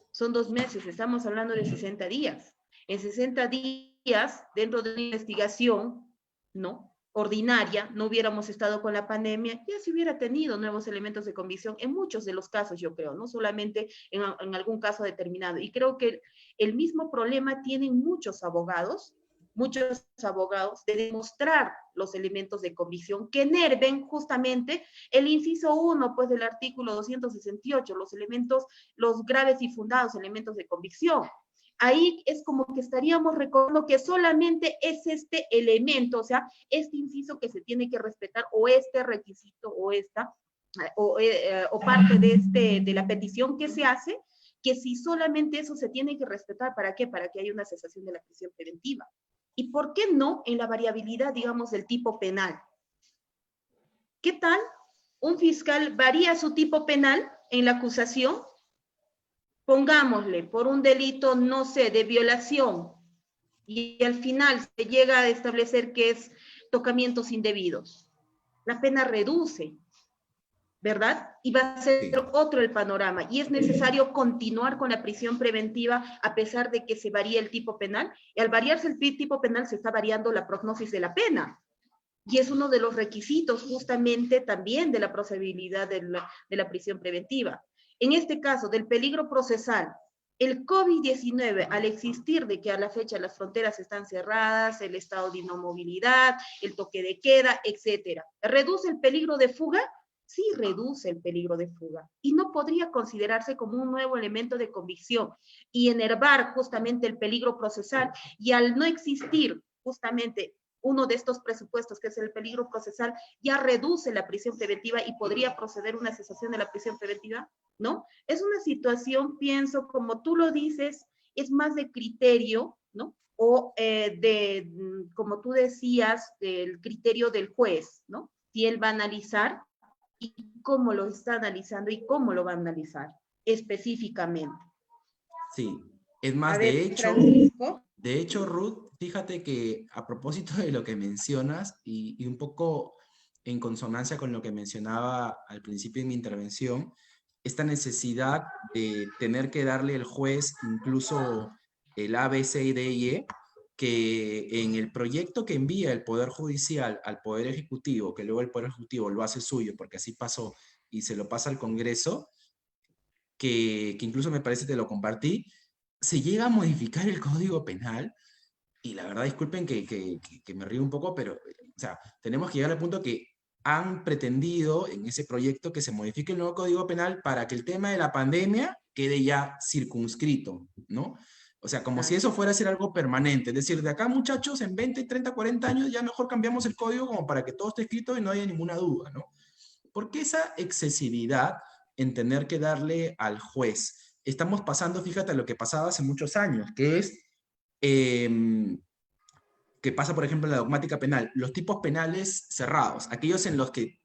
Son 2 meses, estamos hablando de 60 días. En 60 días, dentro de una investigación, ¿no?, ordinaria, no hubiéramos estado con la pandemia, ya se hubiera tenido nuevos elementos de convicción en muchos de los casos, yo creo, no solamente en algún caso determinado. Y creo que el mismo problema tienen muchos abogados de demostrar los elementos de convicción que enerven justamente el inciso 1, pues, del artículo 268, los elementos, los graves y fundados elementos de convicción. Ahí es como que estaríamos recordando que solamente es este elemento, o sea, este inciso que se tiene que respetar, o este requisito, o parte de la petición que se hace, que si solamente eso se tiene que respetar, ¿para qué? Para que haya una cesación de la prisión preventiva. ¿Y por qué no en la variabilidad, digamos, del tipo penal? ¿Qué tal? Un fiscal varía su tipo penal en la acusación, pongámosle, por un delito, no sé, de violación, y al final se llega a establecer que es tocamientos indebidos. La pena reduce, ¿verdad? Y va a ser otro el panorama. Y es necesario continuar con la prisión preventiva a pesar de que se varíe el tipo penal. Y al variarse el tipo penal se está variando la prognosis de la pena. Y es uno de los requisitos justamente también de la procedibilidad de la prisión preventiva. En este caso, del peligro procesal, el COVID-19, al existir de que a la fecha las fronteras están cerradas, el estado de inomovilidad, el toque de queda, etcétera, ¿reduce el peligro de fuga? Sí, reduce el peligro de fuga y no podría considerarse como un nuevo elemento de convicción y enervar justamente el peligro procesal, y al no existir justamente uno de estos presupuestos, que es el peligro procesal, ya reduce la prisión preventiva y podría proceder una cesación de la prisión preventiva, ¿no? Es una situación, pienso, como tú lo dices, es más de criterio, ¿no? O como tú decías, del criterio del juez, ¿no? Si él va a analizar y cómo lo está analizando y cómo lo va a analizar específicamente. Sí, es más, A ver, Francisco. De hecho, Ruth, fíjate que a propósito de lo que mencionas y un poco en consonancia con lo que mencionaba al principio de mi intervención, esta necesidad de tener que darle al juez incluso el A, B, C, D y E, que en el proyecto que envía el Poder Judicial al Poder Ejecutivo, que luego el Poder Ejecutivo lo hace suyo, porque así pasó, y se lo pasa al Congreso, que incluso me parece que te lo compartí, se llega a modificar el Código Penal, y la verdad, disculpen que me río un poco, pero, o sea, tenemos que llegar al punto que han pretendido en ese proyecto que se modifique el nuevo Código Penal para que el tema de la pandemia quede ya circunscrito, ¿no? O sea, como si eso fuera a ser algo permanente. Es decir, de acá, muchachos, en 20, 30, 40 años ya mejor cambiamos el código como para que todo esté escrito y no haya ninguna duda, ¿no? ¿Por qué esa excesividad en tener que darle al juez? Estamos pasando, fíjate, a lo que pasaba hace muchos años, que es que pasa, por ejemplo, en la dogmática penal, los tipos penales cerrados, aquellos en los que,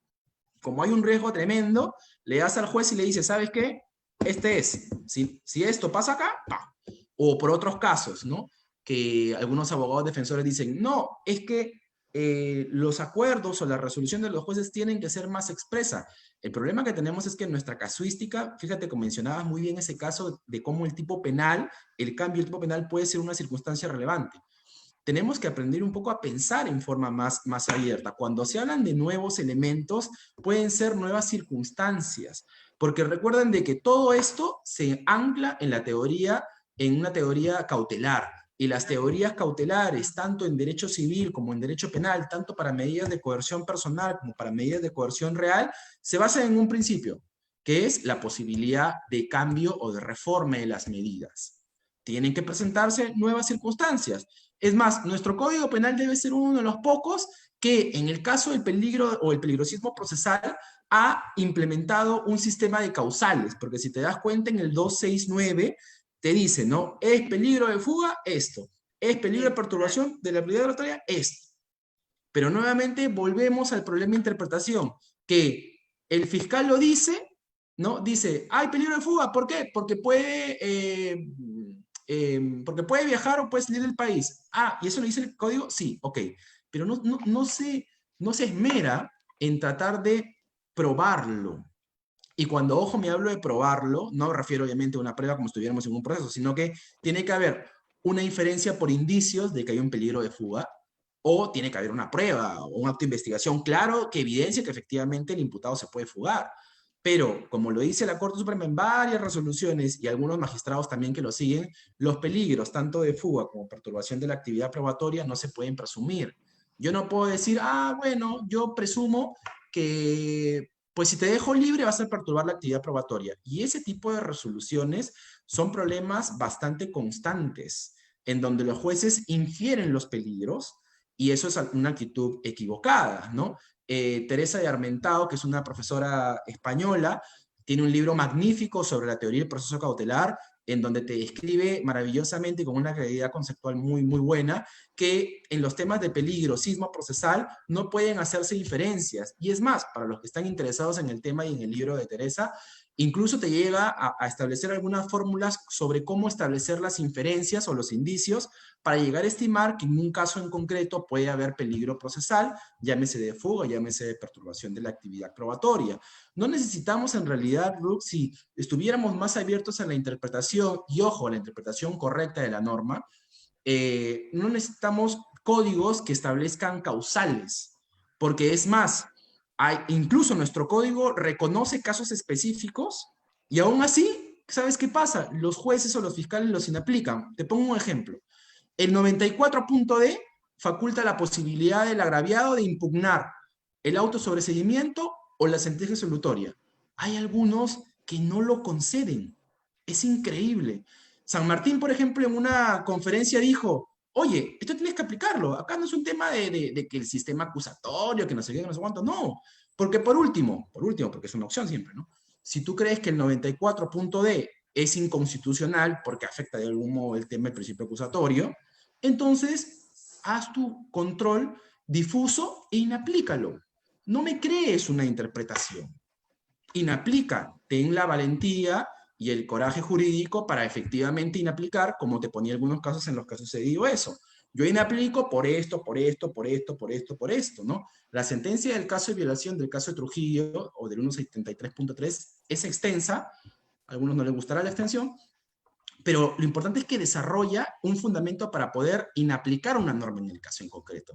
como hay un riesgo tremendo, le das al juez y le dices, ¿sabes qué? Este es, si esto pasa acá, pa. O por otros casos, ¿no? Que algunos abogados defensores dicen, no, es que los acuerdos o la resolución de los jueces tienen que ser más expresa. El problema que tenemos es que en nuestra casuística, fíjate que mencionabas muy bien ese caso de cómo el tipo penal, el cambio del tipo penal puede ser una circunstancia relevante. Tenemos que aprender un poco a pensar en forma más abierta. Cuando se hablan de nuevos elementos, pueden ser nuevas circunstancias, porque recuerden de que todo esto se ancla en la teoría, en una teoría cautelar, y las teorías cautelares, tanto en derecho civil como en derecho penal, tanto para medidas de coerción personal como para medidas de coerción real, se basan en un principio, que es la posibilidad de cambio o de reforma de las medidas. Tienen que presentarse nuevas circunstancias. Es más, nuestro Código Penal debe ser uno de los pocos que, en el caso del peligro o el peligrosismo procesal, ha implementado un sistema de causales, porque si te das cuenta en el 269 te dice, ¿no? Es peligro de fuga, esto. Es peligro de perturbación de la actividad oratoria, esto. Pero nuevamente volvemos al problema de interpretación, que el fiscal lo dice, ¿no? Dice, hay peligro de fuga, ¿por qué? Porque puede viajar o puede salir del país. Ah, ¿y eso lo dice el código? Sí, ok. Pero no se esmera en tratar de probarlo. Y cuando, ojo, me hablo de probarlo, no me refiero obviamente a una prueba como si estuviéramos en un proceso, sino que tiene que haber una inferencia por indicios de que hay un peligro de fuga, o tiene que haber una prueba o un acto de investigación claro que evidencie que efectivamente el imputado se puede fugar. Pero, como lo dice la Corte Suprema en varias resoluciones y algunos magistrados también que lo siguen, los peligros tanto de fuga como perturbación de la actividad probatoria no se pueden presumir. Yo no puedo decir, ah, bueno, yo presumo que pues si te dejo libre vas a perturbar la actividad probatoria. Y ese tipo de resoluciones son problemas bastante constantes, en donde los jueces infieren los peligros, y eso es una actitud equivocada, ¿no? Teresa de Armentado, que es una profesora española, tiene un libro magnífico sobre la teoría del proceso cautelar, en donde te describe maravillosamente con una claridad conceptual muy, muy buena, que en los temas de peligro, sismo procesal, no pueden hacerse inferencias. Y es más, para los que están interesados en el tema y en el libro de Teresa, incluso te llega a establecer algunas fórmulas sobre cómo establecer las inferencias o los indicios para llegar a estimar que en un caso en concreto puede haber peligro procesal, llámese de fuga, llámese de perturbación de la actividad probatoria. No necesitamos en realidad, Ruth, si estuviéramos más abiertos a la interpretación, y ojo, a la interpretación correcta de la norma, no necesitamos códigos que establezcan causales, porque es más, incluso nuestro código reconoce casos específicos y aún así, ¿sabes qué pasa? Los jueces o los fiscales los inaplican. Te pongo un ejemplo. El 94.d faculta la posibilidad del agraviado de impugnar el auto sobreseimiento o la sentencia absolutoria. Hay algunos que no lo conceden. Es increíble. San Martín, por ejemplo, en una conferencia dijo, oye, esto tienes que aplicarlo. Acá no es un tema de que el sistema acusatorio, que no sé qué, que no sé cuánto. No, porque por último, porque es una opción siempre, ¿no? Si tú crees que el 94.d es inconstitucional porque afecta de algún modo el tema del principio acusatorio, entonces haz tu control difuso e inaplícalo. No me crees una interpretación. Inaplica, ten la valentía y el coraje jurídico para efectivamente inaplicar, como te ponía algunos casos en los que ha sucedido eso. Yo inaplico por esto, por esto, por esto, por esto, por esto, ¿no? La sentencia del caso de violación del caso de Trujillo, o del 173.3, es extensa, a algunos no les gustará la extensión, pero lo importante es que desarrolla un fundamento para poder inaplicar una norma en el caso en concreto.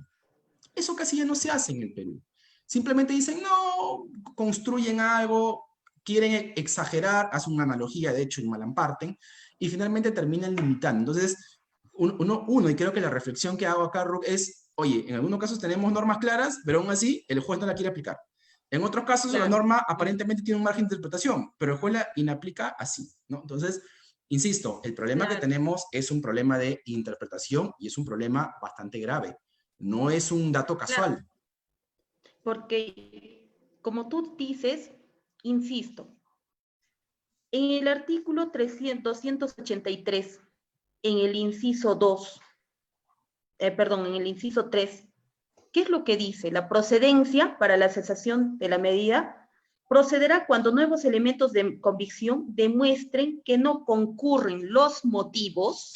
Eso casi ya no se hace en el Perú. Simplemente dicen, no, construyen algo, quieren exagerar, hacen una analogía, de hecho, y malamparten, y finalmente terminan limitando. Entonces, y creo que la reflexión que hago acá, Rook, es, oye, en algunos casos tenemos normas claras, pero aún así el juez no la quiere aplicar. En otros casos la norma aparentemente tiene un margen de interpretación, pero el juez la inaplica así, ¿no? Entonces, insisto, el problema que tenemos es un problema de interpretación y es un problema bastante grave. No es un dato casual. Porque, como tú dices, insisto, en el artículo 283, en el inciso 2, perdón, en el inciso 3, ¿qué es lo que dice? La procedencia para la cesación de la medida procederá cuando nuevos elementos de convicción demuestren que no concurren los motivos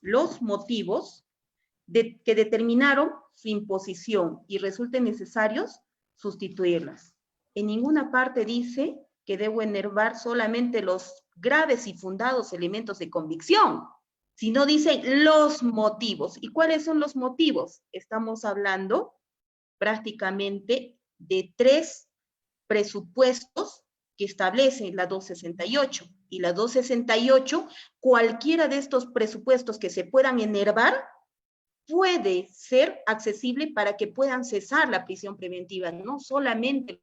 que determinaron su imposición y resulten necesarios sustituirlas. En ninguna parte dice que debo enervar solamente los graves y fundados elementos de convicción, sino dicen los motivos. ¿Y cuáles son los motivos? Estamos hablando prácticamente de 3 presupuestos que establece la 268. Y la 268, cualquiera de estos presupuestos que se puedan enervar, puede ser accesible para que puedan cesar la prisión preventiva, no solamente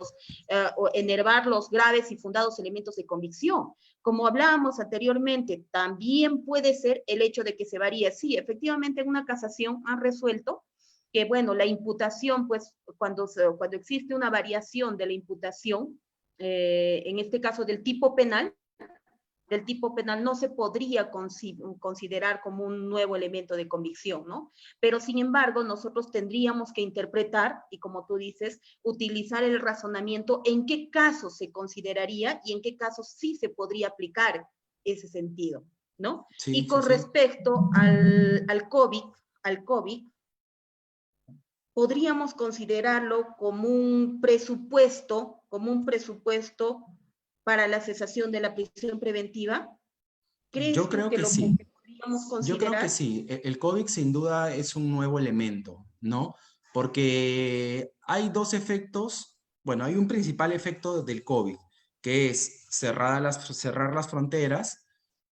enervar los graves y fundados elementos de convicción. Como hablábamos anteriormente, también puede ser el hecho de que se varíe. Sí, efectivamente en una casación han resuelto que, bueno, la imputación, pues, cuando existe una variación de la imputación, en este caso del tipo penal no se podría considerar como un nuevo elemento de convicción, ¿no? Pero sin embargo, nosotros tendríamos que interpretar y, como tú dices, utilizar el razonamiento en qué casos se consideraría y en qué casos sí se podría aplicar ese sentido, ¿no? Y Sí, sí, con sí. respecto al COVID, podríamos considerarlo como un presupuesto para la cesación de la prisión preventiva. Yo ¿Crees tú creo que que lo sí. podríamos Yo creo que considerar? sí. El COVID sin duda es un nuevo elemento, ¿no? Porque hay dos efectos. Bueno, hay un principal efecto del COVID, que es cerrar las fronteras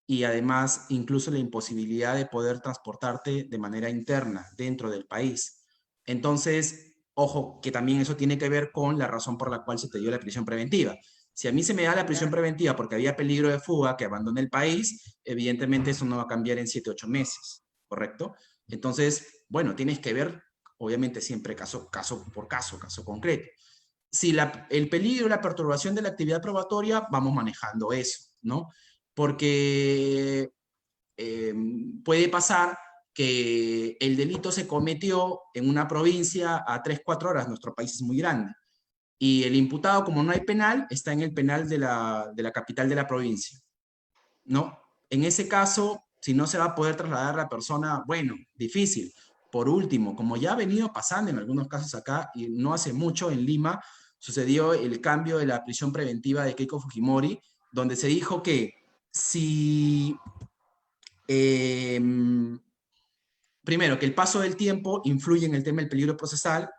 y además incluso la imposibilidad de poder transportarte de manera interna dentro del país. Entonces, ojo, que también eso tiene que ver con la razón por la cual se te dio la prisión preventiva. Si a mí se me da la prisión Claro. preventiva porque había peligro de fuga, que abandone el país, evidentemente eso no va a cambiar en 7, 8 meses, ¿correcto? Entonces, bueno, tienes que ver, obviamente siempre caso por caso concreto. Si el peligro, la perturbación de la actividad probatoria, vamos manejando eso, ¿no? Porque eh, puede pasar que el delito se cometió en una provincia a 3, 4 horas, nuestro país es muy grande, y el imputado, como no hay penal, está en el penal de la capital de la provincia, ¿no? En ese caso, si no se va a poder trasladar la persona, bueno, difícil. Por último, como ya ha venido pasando en algunos casos acá, y no hace mucho en Lima, sucedió el cambio de la prisión preventiva de Keiko Fujimori, donde se dijo que si, eh, primero, que el paso del tiempo influye en el tema del peligro procesal,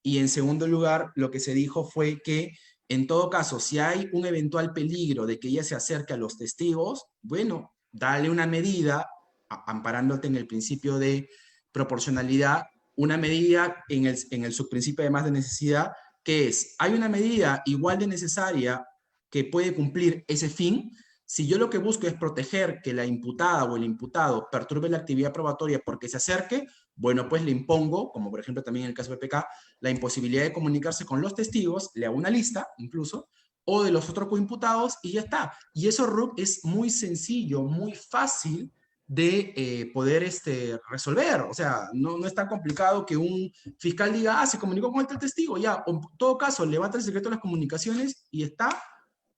y en segundo lugar, lo que se dijo fue que en todo caso, si hay un eventual peligro de que ella se acerque a los testigos, bueno, dale una medida, amparándote en el principio de proporcionalidad, una medida en el subprincipio de más de necesidad, que es, hay una medida igual de necesaria que puede cumplir ese fin. Si yo lo que busco es proteger que la imputada o el imputado perturbe la actividad probatoria porque se acerque, bueno, pues le impongo, como por ejemplo también en el caso de PK, la imposibilidad de comunicarse con los testigos, le hago una lista incluso, o de los otros coimputados y ya está. Y eso, Ruth, es muy sencillo, muy fácil de poder resolver. O sea, no es tan complicado que un fiscal diga, se comunicó con el testigo, ya, o en todo caso, levanta el secreto de las comunicaciones y está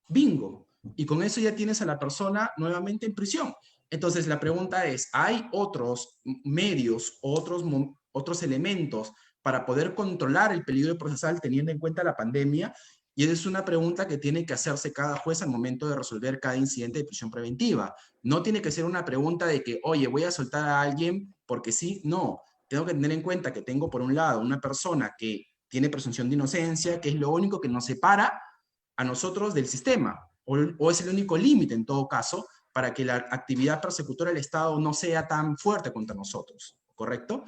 bingo. Y con eso ya tienes a la persona nuevamente en prisión. Entonces la pregunta es, ¿hay otros medios, otros elementos para poder controlar el peligro procesal teniendo en cuenta la pandemia? Y esa es una pregunta que tiene que hacerse cada juez al momento de resolver cada incidente de prisión preventiva. No tiene que ser una pregunta de que, oye, voy a soltar a alguien porque sí, no. Tengo que tener en cuenta que tengo por un lado una persona que tiene presunción de inocencia, que es lo único que nos separa a nosotros del sistema, o es el único límite en todo caso para que la actividad persecutora del Estado no sea tan fuerte contra nosotros, ¿correcto?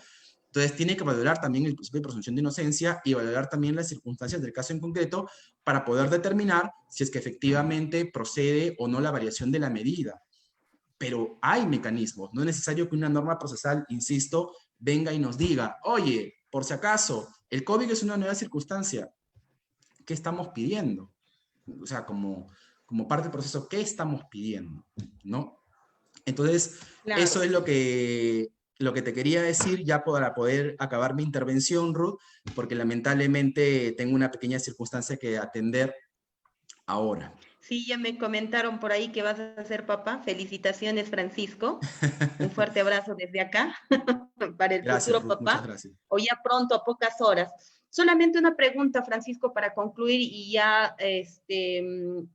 Entonces tiene que valorar también el principio de presunción de inocencia y valorar también las circunstancias del caso en concreto para poder determinar si es que efectivamente procede o no la variación de la medida. Pero hay mecanismos, no es necesario que una norma procesal, insisto, venga y nos diga, oye, por si acaso, el COVID es una nueva circunstancia, ¿qué estamos pidiendo? O sea, como parte del proceso, ¿qué estamos pidiendo? ¿No? Entonces, eso Claro. es lo que te quería decir ya para poder acabar mi intervención, Ruth, porque lamentablemente tengo una pequeña circunstancia que atender ahora. Sí, ya me comentaron por ahí que vas a ser papá. Felicitaciones, Francisco. Un fuerte abrazo desde acá para el Gracias, futuro Ruth, muchas papá, gracias. o ya pronto, a pocas horas. Solamente una pregunta, Francisco, para concluir y ya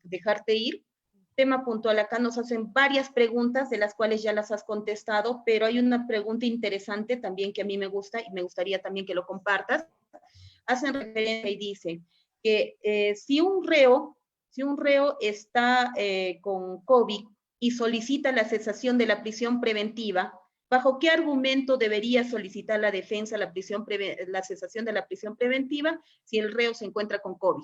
dejarte ir. Tema puntual, acá nos hacen varias preguntas de las cuales ya las has contestado, pero hay una pregunta interesante también que a mí me gusta y me gustaría también que lo compartas. Hacen referencia y dicen que si un reo está con COVID y solicita la cesación de la prisión preventiva, ¿bajo qué argumento debería solicitar la defensa la cesación de la prisión preventiva si el reo se encuentra con COVID?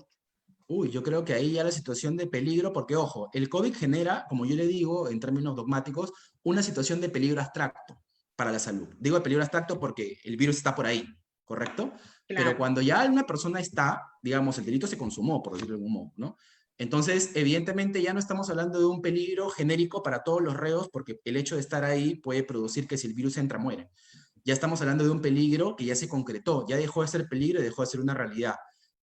Uy, yo creo que ahí ya la situación de peligro, porque ojo, el COVID genera, como yo le digo en términos dogmáticos, una situación de peligro abstracto para la salud. Digo de peligro abstracto porque el virus está por ahí, ¿correcto? Claro. Pero cuando ya una persona está, digamos, el delito se consumó, por decirlo de algún modo, ¿no? Entonces, evidentemente ya no estamos hablando de un peligro genérico para todos los reos, porque el hecho de estar ahí puede producir que si el virus entra, muere. Ya estamos hablando de un peligro que ya se concretó, ya dejó de ser peligro y dejó de ser una realidad.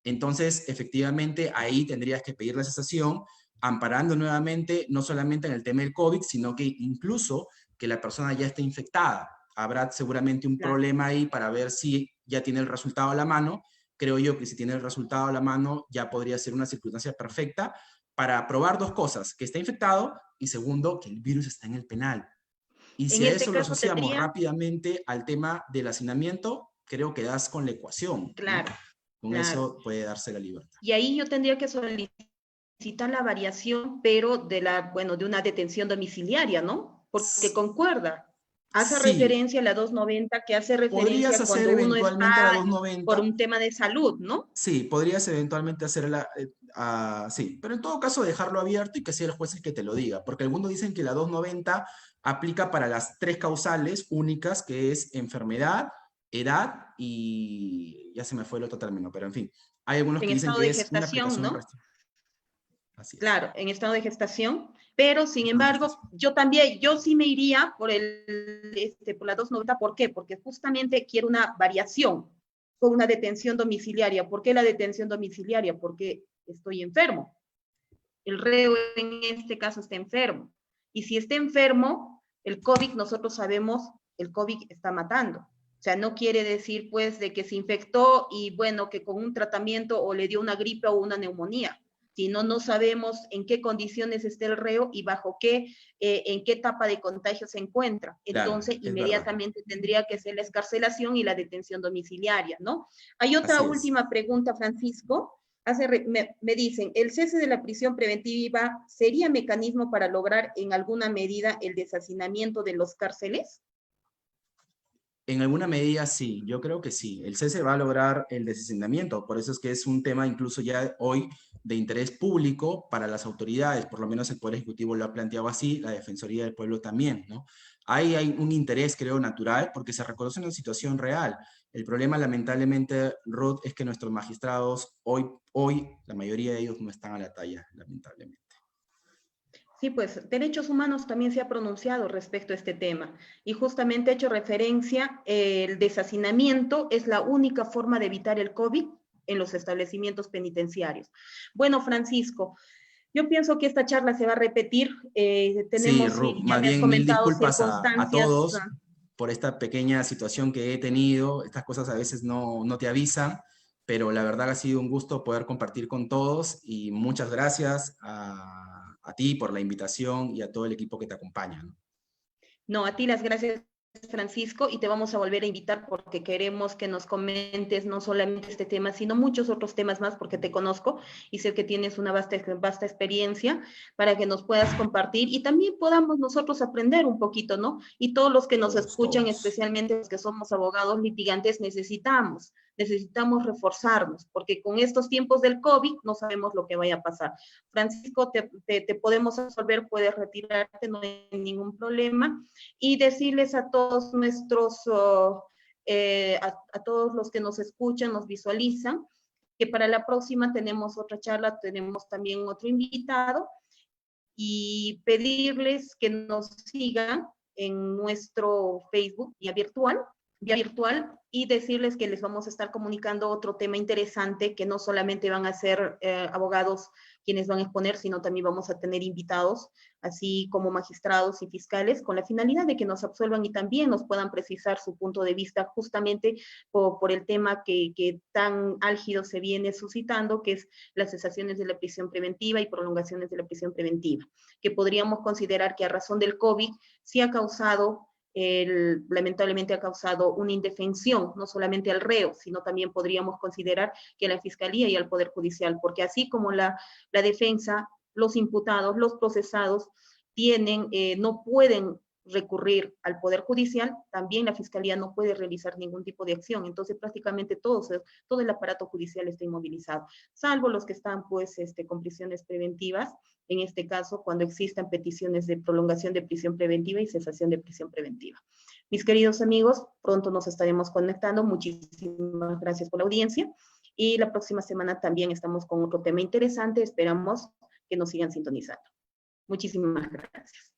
Entonces, efectivamente, ahí tendrías que pedir la cesación, amparando nuevamente, no solamente en el tema del COVID, sino que incluso que la persona ya esté infectada. Habrá seguramente un Claro. problema ahí para ver si ya tiene el resultado a la mano. Creo yo que si tiene el resultado a la mano ya podría ser una circunstancia perfecta para probar dos cosas, que está infectado y segundo, que el virus está en el penal. Y En si a este eso lo caso asociamos tendría, rápidamente al tema del hacinamiento, creo que das con la ecuación, ¿no? claro, Con claro. eso puede darse la libertad. Y ahí yo tendría que solicitar la variación, pero de la, bueno, de una detención domiciliaria, ¿no? Porque concuerda. Hace Sí, referencia a la 290, que hace podrías referencia hacer cuando uno eventualmente la está por 290. un tema de salud, ¿no? Sí, podrías eventualmente hacerla, sí, pero en todo caso dejarlo abierto y que sea el juez el que te lo diga, porque algunos dicen que la 290 aplica para las tres causales únicas, que es enfermedad, edad y ya se me fue el otro término, pero en fin, hay algunos En que dicen estado que de es una gestación, aplicación ¿no? restrictiva. Así es. Claro, en estado de gestación, pero sin Estado de embargo, gestación. yo también, yo sí me iría por por la 290. ¿Por qué? Porque justamente quiero una variación con una detención domiciliaria. ¿Por qué la detención domiciliaria? Porque estoy enfermo. El reo en este caso está enfermo. Y si está enfermo, el COVID, nosotros sabemos, el COVID está matando. O sea, no quiere decir pues de que se infectó y bueno, que con un tratamiento o le dio una gripe o una neumonía, sino no sabemos en qué condiciones está el reo y bajo qué, en qué etapa de contagio se encuentra. Claro, Entonces, es verdad. inmediatamente tendría que ser la escarcelación y la detención domiciliaria, ¿no? Hay otra Así es. última pregunta, Francisco. Me dicen, ¿el cese de la prisión preventiva sería mecanismo para lograr en alguna medida el deshacinamiento de los cárceles? En alguna medida sí, yo creo que sí. El cese va a lograr el deshacinamiento, por eso es que es un tema incluso ya hoy de interés público para las autoridades, por lo menos el Poder Ejecutivo lo ha planteado así, la Defensoría del Pueblo también, ¿no? Ahí hay un interés, creo, natural, porque se reconoce una situación real. El problema, lamentablemente, Ruth, es que nuestros magistrados hoy, la mayoría de ellos no están a la talla, lamentablemente. Sí, pues Derechos Humanos también se ha pronunciado respecto a este tema y justamente ha hecho referencia, el deshacinamiento es la única forma de evitar el COVID en los establecimientos penitenciarios. Bueno, Francisco, yo pienso que esta charla se va a repetir. Sí, Tenemos, Ruth, ya más me has bien mil comentado disculpas a circunstancias. todos por esta pequeña situación que he tenido. Estas cosas a veces no te avisan, pero la verdad ha sido un gusto poder compartir con todos y muchas gracias a ti por la invitación y a todo el equipo que te acompaña, ¿no? No, a ti las gracias, Francisco, y te vamos a volver a invitar porque queremos que nos comentes no solamente este tema, sino muchos otros temas más, porque te conozco y sé que tienes una vasta experiencia para que nos puedas compartir y también podamos nosotros aprender un poquito, ¿no? Y todos los que nos escuchan, Todos. especialmente los que somos abogados litigantes, necesitamos reforzarnos, porque con estos tiempos del COVID no sabemos lo que vaya a pasar. Francisco, te podemos resolver, puedes retirarte, no hay ningún problema, y decirles a todos a todos los que nos escuchan, nos visualizan, que para la próxima tenemos otra charla, tenemos también otro invitado, y pedirles que nos sigan en nuestro Facebook vía virtual, y decirles que les vamos a estar comunicando otro tema interesante, que no solamente van a ser abogados quienes van a exponer, sino también vamos a tener invitados, así como magistrados y fiscales, con la finalidad de que nos absuelvan y también nos puedan precisar su punto de vista justamente por el tema que tan álgido se viene suscitando, que es las cesaciones de la prisión preventiva y prolongaciones de la prisión preventiva, que podríamos considerar que a razón del COVID sí ha causado lamentablemente ha causado una indefensión, no solamente al reo, sino también podríamos considerar que a la Fiscalía y al Poder Judicial, porque así como la defensa, los imputados, los procesados, no pueden recurrir al Poder Judicial, también la Fiscalía no puede realizar ningún tipo de acción. Entonces, prácticamente todo el aparato judicial está inmovilizado, salvo los que están, pues, con prisiones preventivas, en este caso, cuando existan peticiones de prolongación de prisión preventiva y cesación de prisión preventiva. Mis queridos amigos, pronto nos estaremos conectando. Muchísimas gracias por la audiencia. Y la próxima semana también estamos con otro tema interesante. Esperamos que nos sigan sintonizando. Muchísimas gracias.